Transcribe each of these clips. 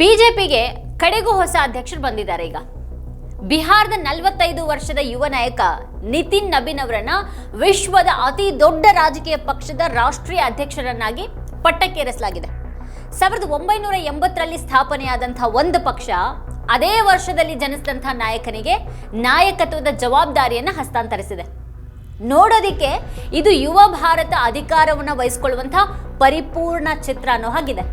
ಬಿಜೆಪಿಗೆ ಕಡೆಗೂ ಹೊಸ ಅಧ್ಯಕ್ಷರು ಬಂದಿದ್ದಾರೆ. ಈಗ ಬಿಹಾರದ 45 ವರ್ಷದ ಯುವ ನಾಯಕ ನಿತಿನ್ ನಬೀನ್ ಅವರನ್ನ ವಿಶ್ವದ ಅತಿ ದೊಡ್ಡ ರಾಜಕೀಯ ಪಕ್ಷದ ರಾಷ್ಟ್ರೀಯ ಅಧ್ಯಕ್ಷರನ್ನಾಗಿ ಪಟ್ಟಕ್ಕೇರಿಸಲಾಗಿದೆ. 1980ರಲ್ಲಿ ಸ್ಥಾಪನೆಯಾದಂತಹ ಒಂದು ಪಕ್ಷ ಅದೇ ವರ್ಷದಲ್ಲಿ ಜನಿಸಿದಂತಹ ನಾಯಕನಿಗೆ ನಾಯಕತ್ವದ ಜವಾಬ್ದಾರಿಯನ್ನು ಹಸ್ತಾಂತರಿಸಿದೆ. ನೋಡೋದಿಕ್ಕೆ ಇದು ಯುವ ಭಾರತ ಅಧಿಕಾರವನ್ನು ವಹಿಸಿಕೊಳ್ಳುವಂತಹ ಪರಿಪೂರ್ಣ ಚಿತ್ರ ಅನ್ನೋ ಹಾಗಿದೆ.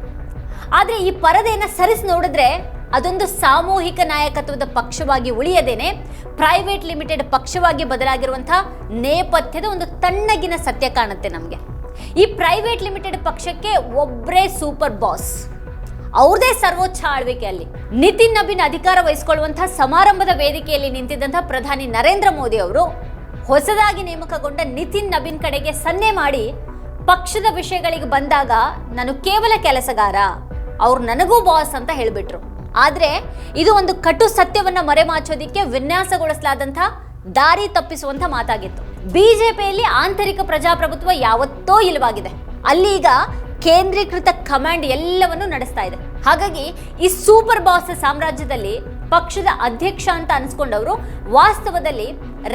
ಆದರೆ ಈ ಪರದೆಯನ್ನು ಸರಿಸಿ ನೋಡಿದ್ರೆ ಅದೊಂದು ಸಾಮೂಹಿಕ ನಾಯಕತ್ವದ ಪಕ್ಷವಾಗಿ ಉಳಿಯದೇನೆ ಪ್ರೈವೇಟ್ ಲಿಮಿಟೆಡ್ ಪಕ್ಷವಾಗಿ ಬದಲಾಗಿರುವಂತಹ ನೇಪಥ್ಯದ ಒಂದು ತಣ್ಣಗಿನ ಸತ್ಯ ಕಾಣುತ್ತೆ ನಮಗೆ. ಈ ಪ್ರೈವೇಟ್ ಲಿಮಿಟೆಡ್ ಪಕ್ಷಕ್ಕೆ ಒಬ್ಬರೇ ಸೂಪರ್ ಬಾಸ್, ಅವ್ರದೇ ಸರ್ವೋಚ್ಚ ಆಳ್ವಿಕೆ. ಅಲ್ಲಿ ನಿತಿನ್ ನಬೀನ್ ಅಧಿಕಾರ ವಹಿಸಿಕೊಳ್ಳುವಂತಹ ಸಮಾರಂಭದ ವೇದಿಕೆಯಲ್ಲಿ ನಿಂತಿದ್ದಂತಹ ಪ್ರಧಾನಿ ನರೇಂದ್ರ ಮೋದಿ ಅವರು ಹೊಸದಾಗಿ ನೇಮಕಗೊಂಡ ನಿತಿನ್ ನಬೀನ್ ಕಡೆಗೆ ಸನ್ನೆ ಮಾಡಿ ಪಕ್ಷದ ವಿಷಯಗಳಿಗೆ ಬಂದಾಗ ನಾನು ಕೇವಲ ಕೆಲಸಗಾರ, ಅವ್ರು ನನಗೂ ಬಾಸ್ ಅಂತ ಹೇಳಿಬಿಟ್ರು. ಆದ್ರೆ ಇದು ಒಂದು ಕಟು ಸತ್ಯವನ್ನ ಮರೆಮಾಚೋದಿಕ್ಕೆ ವಿನ್ಯಾಸಗೊಳಿಸಲಾದಂತಹ ದಾರಿ ತಪ್ಪಿಸುವಂತ ಮಾತಾಗಿತ್ತು. ಬಿಜೆಪಿಯಲ್ಲಿ ಆಂತರಿಕ ಪ್ರಜಾಪ್ರಭುತ್ವ ಯಾವತ್ತೋ ಇಲ್ಲವಾಗಿದೆ. ಅಲ್ಲಿ ಈಗ ಕೇಂದ್ರೀಕೃತ ಕಮಾಂಡ್ ಎಲ್ಲವನ್ನೂ ನಡೆಸ್ತಾ ಇದೆ. ಹಾಗಾಗಿ ಈ ಸೂಪರ್ ಬಾಸ್ ಸಾಮ್ರಾಜ್ಯದಲ್ಲಿ ಪಕ್ಷದ ಅಧ್ಯಕ್ಷ ಅಂತ ಅನ್ಸ್ಕೊಂಡವರು ವಾಸ್ತವದಲ್ಲಿ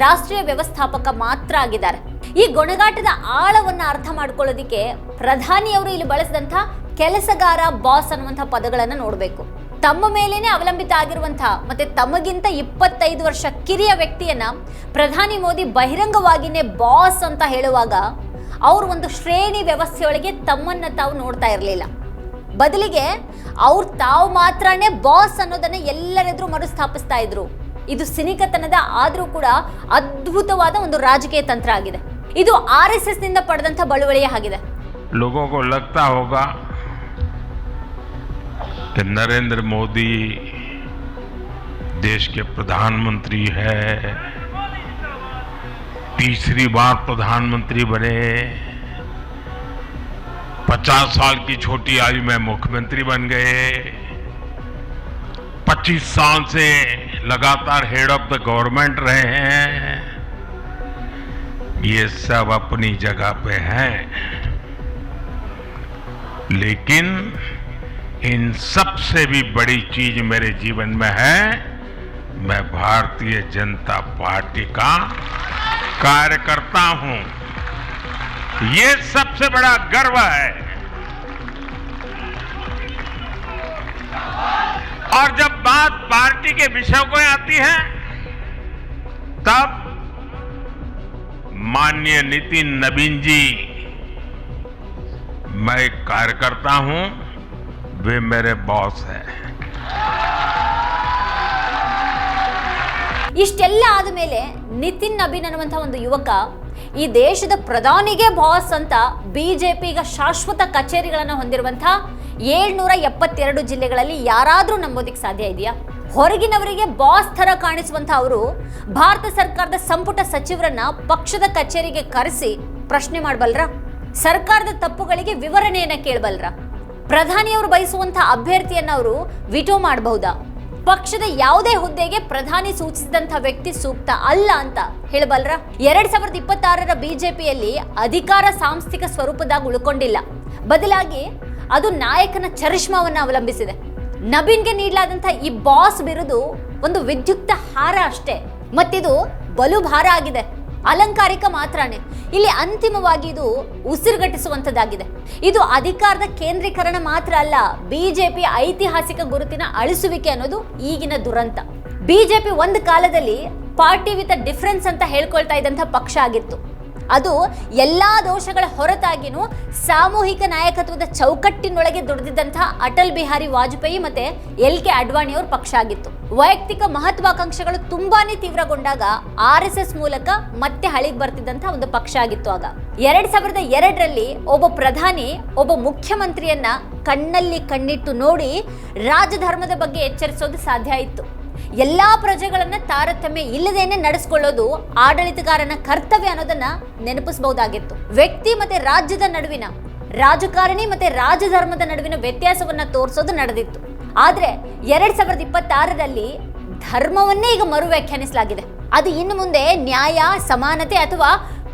ರಾಷ್ಟ್ರೀಯ ವ್ಯವಸ್ಥಾಪಕ ಮಾತ್ರ ಆಗಿದ್ದಾರೆ. ಈ ಗೊಣಗಾಟದ ಆಳವನ್ನ ಅರ್ಥ ಮಾಡ್ಕೊಳ್ಳೋದಿಕ್ಕೆ ಪ್ರಧಾನಿಯವರು ಇಲ್ಲಿ ಬಳಸಿದಂಥ ಕೆಲಸಗಾರ, ಬಾಸ್ ಅನ್ನುವಂಥ ಪದಗಳನ್ನು ನೋಡಬೇಕು. ತಮ್ಮ ಮೇಲೇನೆ ಅವಲಂಬಿತ ಆಗಿರುವಂತಹ ಮತ್ತೆ ತಮಗಿಂತ 25 ವರ್ಷ ಕಿರಿಯ ವ್ಯಕ್ತಿಯನ್ನ ಪ್ರಧಾನಿ ಮೋದಿ ಬಹಿರಂಗವಾಗಿನೇ ಬಾಸ್ ಅಂತ ಹೇಳುವಾಗ ಅವರು ಒಂದು ಶ್ರೇಣಿ ವ್ಯವಸ್ಥೆಯೊಳಗೆ ತಮ್ಮನ್ನ ತಾವು ನೋಡ್ತಾ ಇರಲಿಲ್ಲ. ಬದಲಿಗೆ ಅವ್ರು ತಾವು ಮಾತ್ರನೇ ಬಾಸ್ ಅನ್ನೋದನ್ನ ಎಲ್ಲರೆದುರು ಮರುಸ್ಥಾಪಿಸ್ತಾ ಇದ್ರು. ಇದು ಸಿನಿಕತನದ ಆದ್ರೂ ಕೂಡ ಅದ್ಭುತವಾದ ಒಂದು ರಾಜಕೀಯ ತಂತ್ರ ಆಗಿದೆ. ಇದು RSS ನಿಂದ ಪಡೆದಂತ ಬಳುವಳಿಯ ಆಗಿದೆ. लोगों को लगता होगा कि नरेंद्र मोदी देश के प्रधानमंत्री है, तीसरी बार प्रधानमंत्री बने, 50 साल की छोटी आयु में मुख्यमंत्री बन गए, 25 साल से लगातार हेड ऑफ द गवर्नमेंट रहे हैं. ये सब अपनी जगह पे हैं, लेकिन इन सबसे भी बड़ी चीज मेरे जीवन में है, मैं भारतीय जनता पार्टी का कार्यकर्ता हूं. ये सबसे बड़ा गर्व है. और जब बात पार्टी के विषयों को आती है तब माननीय नितिन नबीन जी, मैं एक कार्यकर्ता हूं, वे मेरे बॉस हैं. ಇಷ್ಟೆಲ್ಲ ಆದಮೇಲೆ ನಿತಿನ್ ನಬೀನ್ ಅನ್ನುವಂಥ ಒಂದು ಯುವಕ ಈ ದೇಶದ ಪ್ರಧಾನಿಗೆ ಬಾಸ್ ಅಂತ ಬಿಜೆಪಿ ಈಗ ಶಾಶ್ವತ ಕಚೇರಿಗಳನ್ನು ಹೊಂದಿರುವಂತಹ 772 ಜಿಲ್ಲೆಗಳಲ್ಲಿ ಯಾರಾದರೂ ನಂಬೋದಿಕ್ಕೆ ಸಾಧ್ಯ ಇದೆಯಾ? ಹೊರಗಿನವರಿಗೆ ಬಾಸ್ ಥರ ಕಾಣಿಸುವಂಥ ಅವರು ಭಾರತ ಸರ್ಕಾರದ ಸಂಪುಟ ಸಚಿವರನ್ನ ಪಕ್ಷದ ಕಚೇರಿಗೆ ಕರೆಸಿ ಪ್ರಶ್ನೆ ಮಾಡಬಲ್ರ? ಸರ್ಕಾರದ ತಪ್ಪುಗಳಿಗೆ ವಿವರಣೆಯನ್ನ ಕೇಳಬಲ್ರ? ಪ್ರಧಾನಿಯವರು ಬಯಸುವಂಥ ಅಭ್ಯರ್ಥಿಯನ್ನ ಅವರು ವಿಟೋ ಮಾಡಬಹುದಾ? ಪಕ್ಷದ ಯಾವುದೇ ಹುದ್ದೆಗೆ ಪ್ರಧಾನಿ ಸೂಚಿಸಿದಂಥ ವ್ಯಕ್ತಿ ಸೂಕ್ತ ಅಲ್ಲ ಅಂತ ಹೇಳಬಲ್ರ? 2026ರ ಬಿಜೆಪಿಯಲ್ಲಿ ಅಧಿಕಾರ ಸಾಂಸ್ಥಿಕ ಸ್ವರೂಪದಾಗ ಉಳ್ಕೊಂಡಿಲ್ಲ. ಬದಲಾಗಿ ಅದು ನಾಯಕನ ಚರಿಷ್ಮಾವನ್ನ ಅವಲಂಬಿಸಿದೆ. ನಬೀನ್ಗೆ ನೀಡಲಾದಂಥ ಈ ಬಾಸ್ ಬಿರುದು ಒಂದು ವಿದ್ಯುಕ್ತ ಹಾರ ಅಷ್ಟೇ, ಮತ್ತಿದು ಬಲು ಭಾರ ಆಗಿದೆ. ಅಲಂಕಾರಿಕ ಮಾತ್ರನೇ. ಇಲ್ಲಿ ಅಂತಿಮವಾಗಿ ಇದು ಉಸಿರುಗಟ್ಟಿಸುವಂಥದ್ದಾಗಿದೆ. ಇದು ಅಧಿಕಾರದ ಕೇಂದ್ರೀಕರಣ ಮಾತ್ರ ಅಲ್ಲ, ಬಿಜೆಪಿ ಐತಿಹಾಸಿಕ ಗುರುತಿನ ಅಳಿಸುವಿಕೆ ಅನ್ನೋದು ಈಗಿನ ದುರಂತ. ಬಿಜೆಪಿ ಒಂದು ಕಾಲದಲ್ಲಿ ಪಾರ್ಟಿ ವಿತ್ ಡಿಫರೆನ್ಸ್ ಅಂತ ಹೇಳ್ಕೊಳ್ತಾ ಇದ್ದಂಥ ಪಕ್ಷ ಆಗಿತ್ತು. ಅದು ಎಲ್ಲಾ ದೋಷಗಳ ಹೊರತಾಗಿನೂ ಸಾಮೂಹಿಕ ನಾಯಕತ್ವದ ಚೌಕಟ್ಟಿನೊಳಗೆ ದುಡಿದಿದ್ದಂತಹ ಅಟಲ್ ಬಿಹಾರಿ ವಾಜಪೇಯಿ ಮತ್ತೆ LK ಅಡ್ವಾಣಿಯವ್ರ ಪಕ್ಷ ಆಗಿತ್ತು. ವೈಯಕ್ತಿಕ ಮಹತ್ವಾಕಾಂಕ್ಷೆಗಳು ತುಂಬಾನೇ ತೀವ್ರಗೊಂಡಾಗ RSS ಮೂಲಕ ಮತ್ತೆ ಹಳಿಗೆ ಬರ್ತಿದ್ದಂಥ ಒಂದು ಪಕ್ಷ ಆಗಿತ್ತು. ಆಗ 2002ರಲ್ಲಿ ಒಬ್ಬ ಪ್ರಧಾನಿ ಒಬ್ಬ ಮುಖ್ಯಮಂತ್ರಿಯನ್ನ ಕಣ್ಣಲ್ಲಿ ಕಣ್ಣಿಟ್ಟು ನೋಡಿ ರಾಜಧರ್ಮದ ಬಗ್ಗೆ ಎಚ್ಚರಿಸೋದು ಸಾಧ್ಯ ಇತ್ತು. ಎಲ್ಲಾ ಪ್ರಜೆಗಳನ್ನ ತಾರತಮ್ಯ ಇಲ್ಲದೇನೆ ನಡೆಸಿಕೊಳ್ಳೋದು ಆಡಳಿತಗಾರನ ಕರ್ತವ್ಯ ಅನ್ನೋದನ್ನ ನೆನಪಿಸಬಹುದಾಗಿತ್ತು. ವ್ಯಕ್ತಿ ಮತ್ತೆ ರಾಜ್ಯದ ನಡುವಿನ, ರಾಜಕಾರಣಿ ಮತ್ತೆ ರಾಜಧರ್ಮದ ನಡುವಿನ ವ್ಯತ್ಯಾಸವನ್ನ ತೋರಿಸೋದು ನಡೆದಿತ್ತು. ಆದ್ರೆ 2026ರಲ್ಲಿ ಧರ್ಮವನ್ನೇ ಈಗ ಮರು ವ್ಯಾಖ್ಯಾನಿಸಲಾಗಿದೆ. ಅದು ಇನ್ನು ಮುಂದೆ ನ್ಯಾಯ, ಸಮಾನತೆ ಅಥವಾ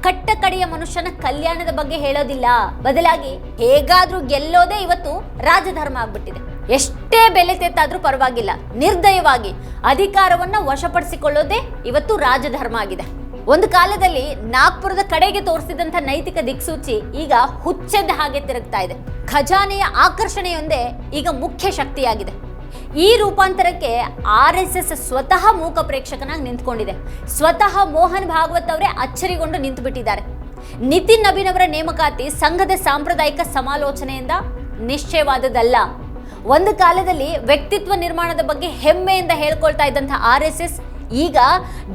ಕಟ್ಟಕಡೆಯ ಮನುಷ್ಯನ ಕಲ್ಯಾಣದ ಬಗ್ಗೆ ಹೇಳೋದಿಲ್ಲ. ಬದಲಾಗಿ ಹೇಗಾದ್ರೂ ಗೆಲ್ಲೋದೇ ಇವತ್ತು ರಾಜಧರ್ಮ ಆಗ್ಬಿಟ್ಟಿದೆ. ಎಷ್ಟೇ ಬೆಲೆ ತೆತ್ತಾದ್ರೂ ಪರವಾಗಿಲ್ಲ, ನಿರ್ದಯವಾಗಿ ಅಧಿಕಾರವನ್ನ ವಶಪಡಿಸಿಕೊಳ್ಳೋದೇ ಇವತ್ತು ರಾಜಧರ್ಮ ಆಗಿದೆ. ಒಂದು ಕಾಲದಲ್ಲಿ ನಾಗ್ಪುರದ ಕಡೆಗೆ ತೋರಿಸಿದಂಥ ನೈತಿಕ ದಿಕ್ಸೂಚಿ ಈಗ ಹುಚ್ಚೆದ್ದ ಹಾಗೆ ತಿರುಗ್ತಾ ಇದೆ. ಖಜಾನೆಯ ಆಕರ್ಷಣೆಯೊಂದೇ ಈಗ ಮುಖ್ಯ ಶಕ್ತಿಯಾಗಿದೆ. ಈ ರೂಪಾಂತರಕ್ಕೆ RSS ಸ್ವತಃ ಮೂಕ ಪ್ರೇಕ್ಷಕನಾಗಿ ನಿಂತ್ಕೊಂಡಿದೆ. ಸ್ವತಃ ಮೋಹನ್ ಭಾಗವತ್ ಅವರೇ ಅಚ್ಚರಿಗೊಂಡು ನಿಂತು ಬಿಟ್ಟಿದ್ದಾರೆ. ನಿತಿನ್ ನಬೀನ್ ಅವರ ನೇಮಕಾತಿ ಸಂಘದ ಸಾಂಪ್ರದಾಯಿಕ ಸಮಾಲೋಚನೆಯಿಂದ ನಿಶ್ಚಯವಾದದಲ್ಲ. ಒಂದು ಕಾಲದಲ್ಲಿ ವ್ಯಕ್ತಿತ್ವ ನಿರ್ಮಾಣದ ಬಗ್ಗೆ ಹೆಮ್ಮೆಯಿಂದ ಹೇಳ್ಕೊಳ್ತಾ ಇದ್ದಂಥ RSS ಈಗ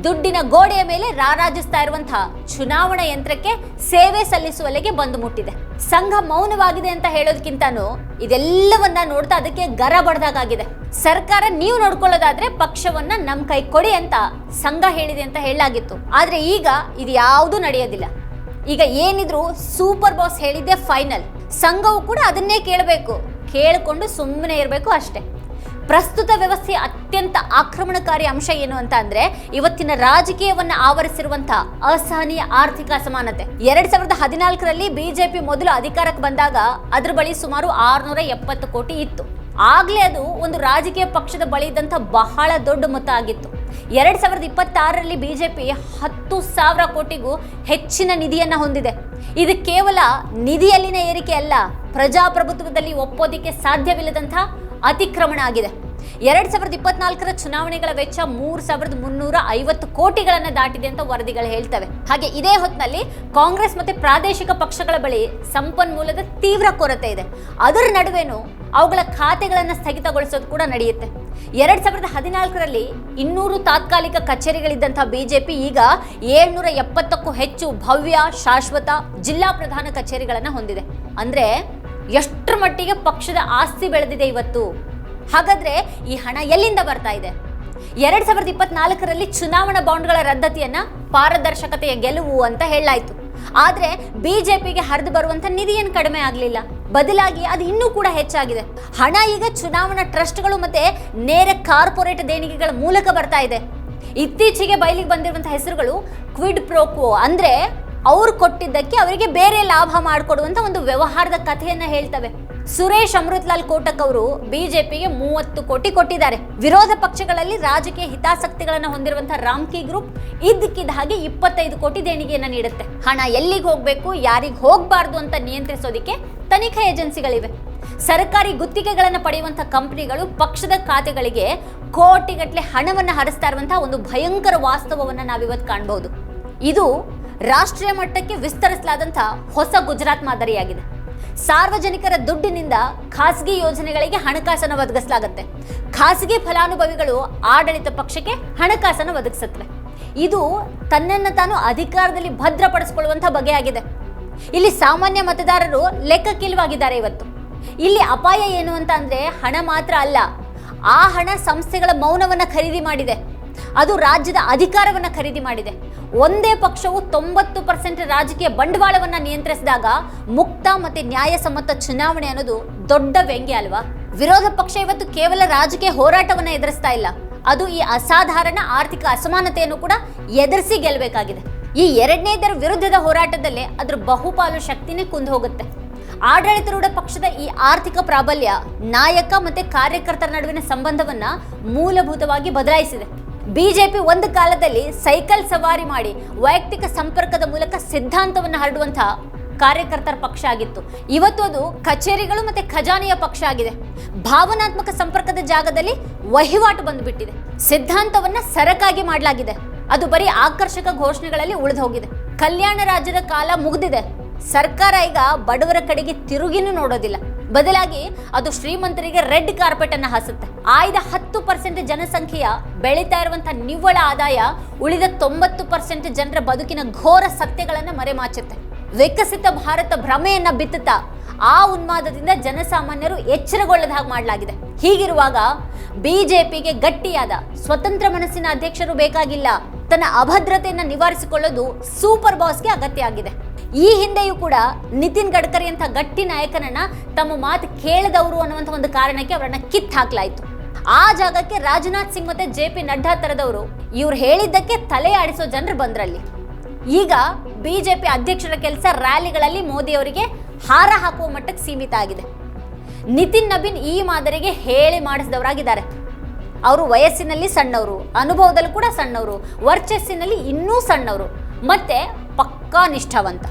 ದುಡ್ಡಿನ ಗೋಡೆಯ ಮೇಲೆ ರಾರಾಜಿಸ್ತಾ ಇರುವಂತಹ ಚುನಾವಣಾ ಯಂತ್ರಕ್ಕೆ ಸೇವೆ ಸಲ್ಲಿಸುವಲ್ಲಿಗೆ ಬಂದು ಮುಟ್ಟಿದೆ. ಸಂಘ ಮೌನವಾಗಿದೆ ಅಂತ ಹೇಳೋದಕ್ಕಿಂತನೂ ಇದೆಲ್ಲವನ್ನ ನೋಡ್ತಾ ಅದಕ್ಕೆ ಗರ ಬಡ್ದಾಗಿದೆ. ಸರ್ಕಾರ ನೀವು ನೋಡ್ಕೊಳ್ಳೋದಾದ್ರೆ ಪಕ್ಷವನ್ನ ನಮ್ ಕೈ ಕೊಡಿ ಅಂತ ಸಂಘ ಹೇಳಿದೆ ಅಂತ ಹೇಳಲಾಗಿತ್ತು. ಆದ್ರೆ ಈಗ ಇದು ಯಾವುದೂ ನಡೆಯೋದಿಲ್ಲ. ಈಗ ಏನಿದ್ರು ಸೂಪರ್ ಬಾಸ್ ಹೇಳಿದ್ದೆ ಫೈನಲ್. ಸಂಘವು ಕೂಡ ಅದನ್ನೇ ಕೇಳಬೇಕು, ಕೇಳಿಕೊಂಡು ಸುಮ್ಮನೆ ಇರಬೇಕು ಅಷ್ಟೇ. ಪ್ರಸ್ತುತ ವ್ಯವಸ್ಥೆಯ ಅತ್ಯಂತ ಆಕ್ರಮಣಕಾರಿ ಅಂಶ ಏನು ಅಂತ ಅಂದ್ರೆ ಇವತ್ತಿನ ರಾಜಕೀಯವನ್ನ ಆವರಿಸಿರುವಂತಹ ಅಸಹನೀಯ ಆರ್ಥಿಕ ಅಸಮಾನತೆ. 2014ರಲ್ಲಿ ಬಿಜೆಪಿ ಮೊದಲು ಅಧಿಕಾರಕ್ಕೆ ಬಂದಾಗ ಅದ್ರ ಬಳಿ ಸುಮಾರು 670 ಕೋಟಿ ಇತ್ತು. ಆಗ್ಲೇ ಅದು ಒಂದು ರಾಜಕೀಯ ಪಕ್ಷದ ಬಳಿ ಇದ್ದಂಥ ಬಹಳ ದೊಡ್ಡ ಮೊತ್ತ ಆಗಿತ್ತು. 2026ರಲ್ಲಿ ಬಿಜೆಪಿ 10,000 ಕೋಟಿಗೂ ಹೆಚ್ಚಿನ ನಿಧಿಯನ್ನ ಹೊಂದಿದೆ. ಇದು ಕೇವಲ ನಿಧಿಯಲ್ಲಿನ ಏರಿಕೆ ಅಲ್ಲ, ಪ್ರಜಾಪ್ರಭುತ್ವದಲ್ಲಿ ಒಪ್ಪೋದಿಕ್ಕೆ ಸಾಧ್ಯವಿಲ್ಲದಂಥ ಅತಿಕ್ರಮಣ ಆಗಿದೆ. 2024ರ ಚುನಾವಣೆಗಳ ವೆಚ್ಚ 3,350 ಕೋಟಿಗಳನ್ನ ದಾಟಿದೆ ಅಂತ ವರದಿಗಳು ಹೇಳ್ತವೆ. ಹಾಗೆ ಇದೇ ಹೊತ್ತಿನಲ್ಲಿ ಕಾಂಗ್ರೆಸ್ ಮತ್ತೆ ಪ್ರಾದೇಶಿಕ ಪಕ್ಷಗಳ ಬಳಿ ಸಂಪನ್ಮೂಲದ ತೀವ್ರ ಕೊರತೆ ಇದೆ. ಅದರ ನಡುವೆನೂ ಅವುಗಳ ಖಾತೆಗಳನ್ನು ಸ್ಥಗಿತಗೊಳಿಸೋದು ಕೂಡ ನಡೆಯುತ್ತೆ. 2014ರಲ್ಲಿ 200 ತಾತ್ಕಾಲಿಕ ಕಚೇರಿಗಳಿದ್ದಂತಹ ಬಿಜೆಪಿ ಈಗ 770ಕ್ಕೂ ಹೆಚ್ಚು ಭವ್ಯ ಶಾಶ್ವತ ಜಿಲ್ಲಾ ಪ್ರಧಾನ ಕಚೇರಿಗಳನ್ನು ಹೊಂದಿದೆ. ಅಂದ್ರೆ ಎಷ್ಟರ ಮಟ್ಟಿಗೆ ಪಕ್ಷದ ಆಸ್ತಿ ಬೆಳೆದಿದೆ ಇವತ್ತು. ಹಾಗಾದ್ರೆ ಈ ಹಣ ಎಲ್ಲಿಂದ ಬರ್ತಾ ಇದೆ? 2024ರಲ್ಲಿ ಚುನಾವಣಾ ಬಾಂಡ್ಗಳ ರದ್ದತಿಯನ್ನ ಪಾರದರ್ಶಕತೆಯ ಗೆಲುವು ಅಂತ ಹೇಳಲಾಯಿತು. ಆದ್ರೆ ಬಿಜೆಪಿಗೆ ಹರಿದು ಬರುವಂತ ನಿಧಿ ಏನು ಕಡಿಮೆ ಆಗಲಿಲ್ಲ, ಬದಲಾಗಿ ಅದು ಇನ್ನೂ ಕೂಡ ಹೆಚ್ಚಾಗಿದೆ. ಹಣ ಈಗ ಚುನಾವಣಾ ಟ್ರಸ್ಟ್ಗಳು ಮತ್ತೆ ನೇರ ಕಾರ್ಪೊರೇಟ್ ದೇಣಿಗೆಗಳ ಮೂಲಕ ಬರ್ತಾ ಇದೆ. ಇತ್ತೀಚೆಗೆ ಬಯಲಿಗೆ ಬಂದಿರುವಂತಹ ಹೆಸರುಗಳು ಕ್ವಿಡ್ ಪ್ರೋಕ್ವೋ, ಅಂದ್ರೆ ಅವ್ರು ಕೊಟ್ಟಿದ್ದಕ್ಕೆ ಅವರಿಗೆ ಬೇರೆ ಲಾಭ ಮಾಡಿಕೊಡುವಂತ ಒಂದು ವ್ಯವಹಾರದ ಕಥೆಯನ್ನ ಹೇಳ್ತವೆ. ಸುರೇಶ್ ಅಮೃತ್ಲಾಲ್ ಕೋಟಕ್ ಅವರು ಬಿಜೆಪಿಗೆ 30 ಕೋಟಿ ಕೊಟ್ಟಿದ್ದಾರೆ. ವಿರೋಧ ಪಕ್ಷಗಳಲ್ಲಿ ರಾಜಕೀಯ ಹಿತಾಸಕ್ತಿಗಳನ್ನು ಹೊಂದಿರುವಂತಹ ರಾಮ್ಕಿ ಗ್ರೂಪ್ ಇದ್ದಕ್ಕಿದ್ದ ಹಾಗೆ 25 ಕೋಟಿ ದೇಣಿಗೆಯನ್ನ ನೀಡುತ್ತೆ. ಹಣ ಎಲ್ಲಿಗೆ ಹೋಗ್ಬೇಕು, ಯಾರಿಗೆ ಹೋಗಬಾರ್ದು ಅಂತ ನಿಯಂತ್ರಿಸೋದಿಕ್ಕೆ ತನಿಖಾ ಏಜೆನ್ಸಿಗಳಿವೆ. ಸರ್ಕಾರಿ ಗುತ್ತಿಗೆಗಳನ್ನು ಪಡೆಯುವಂತಹ ಕಂಪನಿಗಳು ಪಕ್ಷದ ಖಾತೆಗಳಿಗೆ ಕೋಟಿಗಟ್ಟಲೆ ಹಣವನ್ನು ಹರಿಸ್ತಾ ಇರುವಂತಹ ಒಂದು ಭಯಂಕರ ವಾಸ್ತವವನ್ನು ನಾವಿವತ್ತು ಕಾಣಬಹುದು. ಇದು ರಾಷ್ಟ್ರೀಯ ಮಟ್ಟಕ್ಕೆ ವಿಸ್ತರಿಸಲಾದಂತಹ ಹೊಸ ಗುಜರಾತ್ ಮಾದರಿಯಾಗಿದೆ. ಸಾರ್ವಜನಿಕರ ದುಡ್ಡಿನಿಂದ ಖಾಸಗಿ ಯೋಜನೆಗಳಿಗೆ ಹಣಕಾಸನ್ನು ಒದಗಿಸಲಾಗುತ್ತೆ. ಖಾಸಗಿ ಫಲಾನುಭವಿಗಳು ಆಡಳಿತ ಪಕ್ಷಕ್ಕೆ ಹಣಕಾಸನ್ನು ಒದಗಿಸುತ್ತವೆ. ಇದು ತನ್ನನ್ನು ತಾನು ಅಧಿಕಾರದಲ್ಲಿ ಭದ್ರಪಡಿಸಿಕೊಳ್ಳುವಂಥ ಬಗೆಯಾಗಿದೆ. ಇಲ್ಲಿ ಸಾಮಾನ್ಯ ಮತದಾರರು ಲೆಕ್ಕಕ್ಕಿಲ್ವಾಗಿದ್ದಾರೆ. ಇವತ್ತು ಇಲ್ಲಿ ಅಪಾಯ ಏನು ಅಂತ ಅಂದ್ರೆ ಹಣ ಮಾತ್ರ ಅಲ್ಲ, ಆ ಹಣ ಸಂಸ್ಥೆಗಳ ಮೌನವನ್ನು ಖರೀದಿ ಮಾಡಿದೆ. ಅದು ರಾಜ್ಯದ ಅಧಿಕಾರವನ್ನು ಖರೀದಿ ಮಾಡಿದೆ. ಒಂದೇ ಪಕ್ಷವು 90% ರಾಜಕೀಯ ಬಂಡವಾಳವನ್ನ ನಿಯಂತ್ರಿಸಿದಾಗ ಮುಕ್ತ ಮತ್ತೆ ನ್ಯಾಯಸಮ್ಮತ ಚುನಾವಣೆ ಅನ್ನೋದು ದೊಡ್ಡ ವ್ಯಂಗ್ಯ ಅಲ್ವಾ? ವಿರೋಧ ಪಕ್ಷ ಇವತ್ತು ಕೇವಲ ರಾಜಕೀಯ ಹೋರಾಟವನ್ನ ಎದುರಿಸ್ತಾ ಇಲ್ಲ, ಅದು ಈ ಅಸಾಧಾರಣ ಆರ್ಥಿಕ ಅಸಮಾನತೆಯನ್ನು ಕೂಡ ಎದುರಿಸಿ ಗೆಲ್ಲಬೇಕಾಗಿದೆ. ಈ ಎರಡನೇದರ ವಿರುದ್ಧದ ಹೋರಾಟದಲ್ಲೇ ಅದರ ಬಹುಪಾಲು ಶಕ್ತಿನೇ ಕುಂದು ಹೋಗುತ್ತೆ. ಆಡಳಿತಾರೂಢ ಪಕ್ಷದ ಈ ಆರ್ಥಿಕ ಪ್ರಾಬಲ್ಯ ನಾಯಕ ಮತ್ತೆ ಕಾರ್ಯಕರ್ತರ ನಡುವಿನ ಸಂಬಂಧವನ್ನ ಮೂಲಭೂತವಾಗಿ ಬದಲಾಯಿಸಿದೆ. ಬಿಜೆಪಿ ಒಂದು ಕಾಲದಲ್ಲಿ ಸೈಕಲ್ ಸವಾರಿ ಮಾಡಿ ವೈಯಕ್ತಿಕ ಸಂಪರ್ಕದ ಮೂಲಕ ಸಿದ್ಧಾಂತವನ್ನು ಹರಡುವಂತಹ ಕಾರ್ಯಕರ್ತರ ಪಕ್ಷ ಆಗಿತ್ತು. ಇವತ್ತು ಅದು ಕಚೇರಿಗಳು ಮತ್ತೆ ಖಜಾನೆಯ ಪಕ್ಷ ಆಗಿದೆ. ಭಾವನಾತ್ಮಕ ಸಂಪರ್ಕದ ಜಾಗದಲ್ಲಿ ವಹಿವಾಟು ಬಂದುಬಿಟ್ಟಿದೆ. ಸಿದ್ಧಾಂತವನ್ನ ಸರಕಾಗಿ ಮಾಡಲಾಗಿದೆ. ಅದು ಬರೀ ಆಕರ್ಷಕ ಘೋಷಣೆಗಳಲ್ಲಿ ಉಳಿದು ಹೋಗಿದೆ. ಕಲ್ಯಾಣ ರಾಜ್ಯದ ಕಾಲ ಮುಗಿದಿದೆ. ಸರ್ಕಾರ ಈಗ ಬಡವರ ಕಡೆಗೆ ತಿರುಗಿನೂ ನೋಡೋದಿಲ್ಲ. ಬದಲಾಗಿ ಅದು ಶ್ರೀಮಂತರಿಗೆ ರೆಡ್ ಕಾರ್ಪೆಟ್ ಅನ್ನ ಹಾಸುತ್ತೆ. ಆಯ್ದ 10% ಜನಸಂಖ್ಯೆಯ ಬೆಳೀತಾ ಇರುವಂತಹ ನಿವ್ವಳ ಆದಾಯ ಉಳಿದ 90% ಜನರ ಬದುಕಿನ ಘೋರ ಸತ್ಯಗಳನ್ನ ಮರೆಮಾಚುತ್ತೆ. ವಿಕಸಿತ ಭಾರತ ಭ್ರಮೆಯನ್ನ ಬಿತ್ತುತ್ತಾ ಆ ಉನ್ಮಾದದಿಂದ ಜನಸಾಮಾನ್ಯರು ಎಚ್ಚರಗೊಳ್ಳದ ಹಾಗೆ ಮಾಡಲಾಗಿದೆ. ಹೀಗಿರುವಾಗ ಬಿಜೆಪಿಗೆ ಗಟ್ಟಿಯಾದ ಸ್ವತಂತ್ರ ಮನಸ್ಸಿನ ಅಧ್ಯಕ್ಷರು ಬೇಕಾಗಿಲ್ಲ. ತನ್ನ ಅಭದ್ರತೆಯನ್ನು ನಿವಾರಿಸಿಕೊಳ್ಳೋದು ಸೂಪರ್ ಬಾಸ್ಗೆ ಅಗತ್ಯ ಆಗಿದೆ. ಈ ಹಿಂದೆಯೂ ಕೂಡ ನಿತಿನ್ ಗಡ್ಕರಿ ಅಂತ ಗಟ್ಟಿ ನಾಯಕನನ್ನ ತಮ್ಮ ಮಾತು ಕೇಳದವರು ಅನ್ನುವಂಥ ಒಂದು ಕಾರಣಕ್ಕೆ ಅವರನ್ನ ಕಿತ್ತು ಹಾಕಲಾಯಿತು. ಆ ಜಾಗಕ್ಕೆ ರಾಜನಾಥ್ ಸಿಂಗ್ ಮತ್ತೆ JP ನಡ್ಡಾ ತರದವರು ಇವ್ರು ಹೇಳಿದ್ದಕ್ಕೆ ತಲೆ ಆಡಿಸೋ ಜನರು ಬಂದ್ರಲ್ಲಿ. ಈಗ ಬಿಜೆಪಿ ಅಧ್ಯಕ್ಷರ ಕೆಲಸ ರ್ಯಾಲಿಗಳಲ್ಲಿ ಮೋದಿ ಅವರಿಗೆ ಹಾರ ಹಾಕುವ ಮಟ್ಟಕ್ಕೆ ಸೀಮಿತ ಆಗಿದೆ. ನಿತಿನ್ ನಬೀನ್ ಈ ಮಾದರಿಗೆ ಹೇಳಿ ಮಾಡಿಸಿದವರಾಗಿದ್ದಾರೆ. ಅವರು ವಯಸ್ಸಿನಲ್ಲಿ ಸಣ್ಣವರು, ಅನುಭವದಲ್ಲೂ ಕೂಡ ಸಣ್ಣವರು, ವರ್ಚಸ್ಸಿನಲ್ಲಿ ಇನ್ನೂ ಸಣ್ಣವರು, ಮತ್ತೆ ಪಕ್ಕಾ ನಿಷ್ಠಾವಂತ.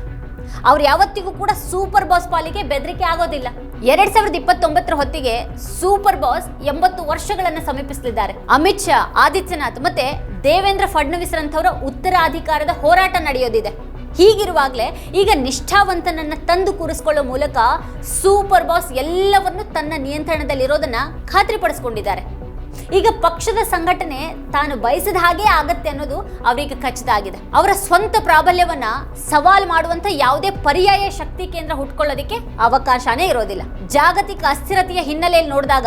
ಅವ್ರು ಯಾವತ್ತಿಗೂ ಕೂಡ ಸೂಪರ್ ಬಾಸ್ ಪಾಲಿಗೆ ಬೆದರಿಕೆ ಆಗೋದಿಲ್ಲ. 2029 ಹೊತ್ತಿಗೆ ಸೂಪರ್ ಬಾಸ್ 80 ವರ್ಷಗಳನ್ನು ಸಮೀಪಿಸಲಿದ್ದಾರೆ. ಅಮಿತ್ ಶಾ, ಆದಿತ್ಯನಾಥ್ ಮತ್ತೆ ದೇವೇಂದ್ರ ಫಡ್ನವೀಸ್ ರಂಥವರ ಉತ್ತರಾಧಿಕಾರದ ಹೋರಾಟ ನಡೆಯೋದಿದೆ. ಹೀಗಿರುವಾಗಲೇ ಈಗ ನಿಷ್ಠಾವಂತನನ್ನ ತಂದು ಕೂರಿಸಿಕೊಳ್ಳೋ ಮೂಲಕ ಸೂಪರ್ ಬಾಸ್ ಎಲ್ಲವನ್ನು ತನ್ನ ನಿಯಂತ್ರಣದಲ್ಲಿರೋದನ್ನ ಖಾತ್ರಿಪಡಿಸಿಕೊಂಡಿದ್ದಾರೆ. ಈಗ ಪಕ್ಷದ ಸಂಘಟನೆ ತಾನು ಬಯಸಿದ ಹಾಗೆ ಆಗತ್ತೆ ಅನ್ನೋದು ಅವರಿಗೆ ಖಚಿತ ಆಗಿದೆ. ಅವರ ಸ್ವಂತ ಪ್ರಾಬಲ್ಯವನ್ನ ಸವಾಲ್ ಮಾಡುವಂತ ಯಾವುದೇ ಪರ್ಯಾಯ ಶಕ್ತಿ ಕೇಂದ್ರ ಹುಟ್ಕೊಳ್ಳೋದಕ್ಕೆ ಅವಕಾಶನೇ ಇರೋದಿಲ್ಲ. ಜಾಗತಿಕ ಅಸ್ಥಿರತೆಯ ಹಿನ್ನೆಲೆಯಲ್ಲಿ ನೋಡಿದಾಗ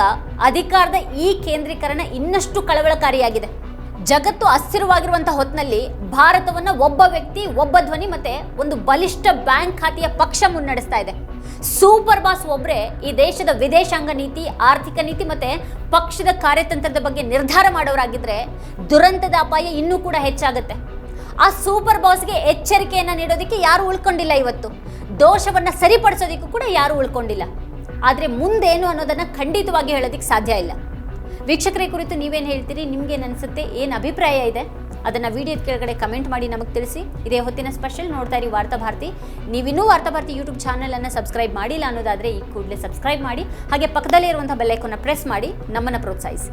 ಅಧಿಕಾರದ ಈ ಕೇಂದ್ರೀಕರಣ ಇನ್ನಷ್ಟು ಕಳವಳಕಾರಿಯಾಗಿದೆ. ಜಗತ್ತು ಅಸ್ಥಿರವಾಗಿರುವಂತಹ ಹೊತ್ತಿನಲ್ಲಿ ಭಾರತವನ್ನ ಒಬ್ಬ ವ್ಯಕ್ತಿ, ಒಬ್ಬ ಧ್ವನಿ ಮತ್ತೆ ಒಂದು ಬಲಿಷ್ಠ ಬ್ಯಾಂಕ್ ಖಾತೆಯ ಪಕ್ಷ ಮುನ್ನಡೆಸ್ತಾ ಇದೆ. ಸೂಪರ್ ಬಾಸ್ ಒಬ್ಬರೇ ಈ ದೇಶದ ವಿದೇಶಾಂಗ ನೀತಿ, ಆರ್ಥಿಕ ನೀತಿ ಮತ್ತೆ ಪಕ್ಷದ ಕಾರ್ಯತಂತ್ರದ ಬಗ್ಗೆ ನಿರ್ಧಾರ ಮಾಡೋರಾಗಿದ್ರೆ ದುರಂತದ ಅಪಾಯ ಇನ್ನೂ ಕೂಡ ಹೆಚ್ಚಾಗುತ್ತೆ. ಆ ಸೂಪರ್ ಬಾಸ್ಗೆ ಎಚ್ಚರಿಕೆಯನ್ನ ನೀಡೋದಕ್ಕೆ ಯಾರು ಉಳ್ಕೊಂಡಿಲ್ಲ. ಇವತ್ತು ದೋಷವನ್ನ ಸರಿಪಡಿಸೋದಕ್ಕೂ ಕೂಡ ಯಾರು ಉಳ್ಕೊಂಡಿಲ್ಲ. ಆದ್ರೆ ಮುಂದೇನು ಅನ್ನೋದನ್ನ ಖಂಡಿತವಾಗಿ ಹೇಳೋದಕ್ಕೆ ಸಾಧ್ಯ ಇಲ್ಲ. ವೀಕ್ಷಕರೇ, ಕುರಿತು ನೀವೇನು ಹೇಳ್ತೀರಿ? ನಿಮ್ಗೇನು ಅನಿಸುತ್ತೆ? ಏನು ಅಭಿಪ್ರಾಯ ಇದೆ? ಅದನ್ನು ವಿಡಿಯೋದ ಕೆಳಗಡೆ ಕಮೆಂಟ್ ಮಾಡಿ ನಮಗೆ ತಿಳಿಸಿ. ಇದೇ ಹೊತ್ತಿನ ಸ್ಪೆಷಲ್. ನೋಡ್ತಾ ಇರಿ ವಾರ್ತಾಭಾರತಿ. ನೀವಿನ್ನೂ ವಾರ್ತಾಭಾರತಿ ಯೂಟ್ಯೂಬ್ ಚಾನಲನ್ನು ಸಬ್ಸ್ಕ್ರೈಬ್ ಮಾಡಿಲ್ಲ ಅನ್ನೋದಾದರೆ ಈ ಕೂಡಲೇ ಸಬ್ಸ್ಕ್ರೈಬ್ ಮಾಡಿ. ಹಾಗೆ ಪಕ್ಕದಲ್ಲೇ ಇರುವಂಥ ಬೆಲ್ ಐಕಾನ್ನ ಪ್ರೆಸ್ ಮಾಡಿ ನಮ್ಮನ್ನು ಪ್ರೋತ್ಸಾಹಿಸಿ.